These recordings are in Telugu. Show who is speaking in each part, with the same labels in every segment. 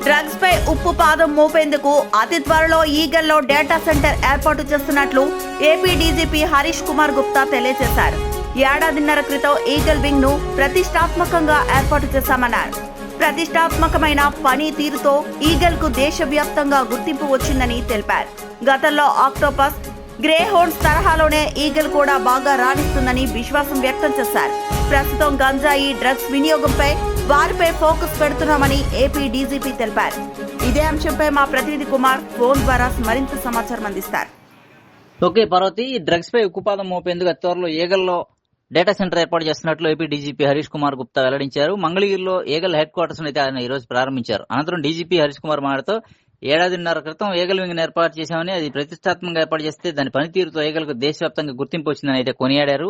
Speaker 1: డ్రగ్స్ పై ఉప్పు పాదం మోపేందుకు అతి త్వరలో ఈగల్లో డేటా సెంటర్ ఏర్పాటు చేస్తున్నట్లు ఏపీ డీజీపీ హరీష్ కుమార్ గుప్తా తెలియజేశారు. ఏడాదిన్నర క్రితం ఈగల్ వింగ్ ను ప్రతిష్టాత్మకంగా ఏర్పాటు చేశామన్నారు. ప్రతిష్టాత్మకమైన పనితీరుతో ఈగల్ కు దేశవ్యాప్తంగా గుర్తింపు వచ్చిందని తెలిపారు. గతంలో ఆక్టోపస్, గ్రే హోర్న్స్ తరహాలోనే ఈగల్ కూడా బాగా రాణిస్తుందని విశ్వాసం వ్యక్తం చేశారు. ప్రస్తుతం గంజాయి డ్రగ్స్ వినియోగంపై వారిపై ఫోకస్ పెడుతున్నామని ఏపీ డీజీపీ తెలిపారు. ఇదే అంశంపై మా ప్రతినిధి కుమార్ ఫోన్ ద్వారా మరింత సమాచారం అందిస్తారు.
Speaker 2: ఓకే పార్వతి, డ్రగ్స్ పై ఉక్కుపాదం మోపేందుకు అతి త్వరలో ఈగల్లో డేటా సెంటర్ ఏర్పాటు చేస్తున్నట్లు ఏపీ డీజీపీ హరీష్ కుమార్ గుప్తా వెల్లడించారు. మంగళగిరిలో ఈగల్ హెడ్ క్వార్టర్స్ అయితే ఆయన ఈ రోజు ప్రారంభించారు. అనంతరం డీజీపీ హరీష్ కుమార్ మాట్లాడుతూ ఏడాదిన్నర క్రితం ఈగల్ వింగ్ ఏర్పాటు చేశామని, అది ప్రతిష్టాత్మకంగా ఏర్పాటు చేస్తే దాని పనితీరుతో ఈగల్కు దేశవ్యాప్తంగా గుర్తింపు వచ్చిందని అయితే కొనియాడారు.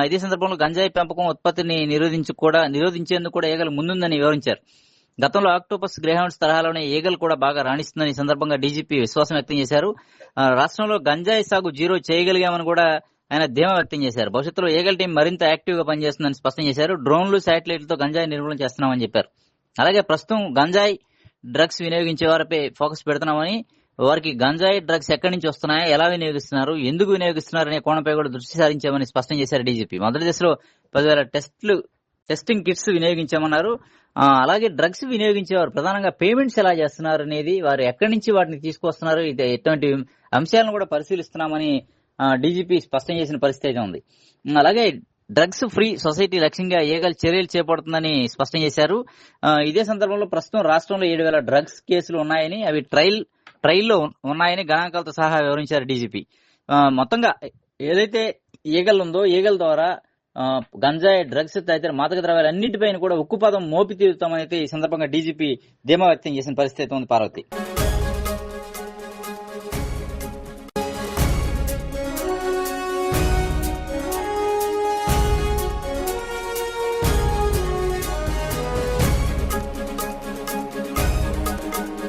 Speaker 2: ఇదే సందర్భంలో గంజాయి పెంపకం ఉత్పత్తిని నిరోధించేందుకు కూడా ఈగల్ ముందుందని వివరించారు. గతంలో ఆక్టోపస్, గ్రేహౌండ్స్ తరహాలోనే ఈగల్ కూడా బాగా రాణిస్తుందని ఈ సందర్భంగా డీజీపీ విశ్వాసం వ్యక్తం చేశారు. రాష్ట్రంలో గంజాయి సాగు జీరో చేయగలిగామని కూడా ఆయన ధీమా వ్యక్తం చేశారు. భవిష్యత్తులో ఈగల్ టీం మరింత యాక్టివ్ గా పనిచేస్తుందని స్పష్టం చేశారు. డ్రోన్లు, శాటిలైట్లతో గంజాయి నిర్మూలన చేస్తున్నామని చెప్పారు. అలాగే ప్రస్తుతం గంజాయి డ్రగ్స్ వినియోగించే వారిపై ఫోకస్ పెడుతున్నామని, వారికి గంజాయి డ్రగ్స్ ఎక్కడి నుంచి వస్తున్నాయో, ఎలా వినియోగిస్తున్నారు, ఎందుకు వినియోగిస్తున్నారు అనే కోణంపై కూడా దృష్టి సారించామని స్పష్టం చేశారు డీజీపీ. మొదటి దశలో 10,000 టెస్టింగ్ కిట్స్ వినియోగించామన్నారు. అలాగే డ్రగ్స్ వినియోగించేవారు ప్రధానంగా పేమెంట్స్ ఎలా చేస్తున్నారు అనేది, వారు ఎక్కడి నుంచి వాటిని తీసుకొస్తున్నారు, ఇటువంటి అంశాలను కూడా పరిశీలిస్తున్నామని డీజీపీ స్పష్టం చేసిన పరిస్థితి అయితే ఉంది. అలాగే డ్రగ్స్ ఫ్రీ సొసైటీ లక్ష్యంగా ఈగల్ చర్యలు చేపడుతుందని స్పష్టం చేశారు. ఇదే సందర్భంలో ప్రస్తుతం రాష్ట్రంలో 7,000 డ్రగ్స్ కేసులు ఉన్నాయని, అవి ట్రయల్లో ఉన్నాయని గణాంకాలతో సహా వివరించారు డీజీపీ. మొత్తంగా ఏదైతే ఈగల్ ఉందో, ఈగల్ ద్వారా గంజాయి, డ్రగ్స్ తదితర మాదక ద్రవ్యాలు అన్నింటిపైన కూడా ఉక్కుపాదం మోపి తీరుతామని అయితే ఈ సందర్భంగా డీజీపీ ధీమా వ్యక్తం చేసిన పరిస్థితి ఉంది పార్వతి.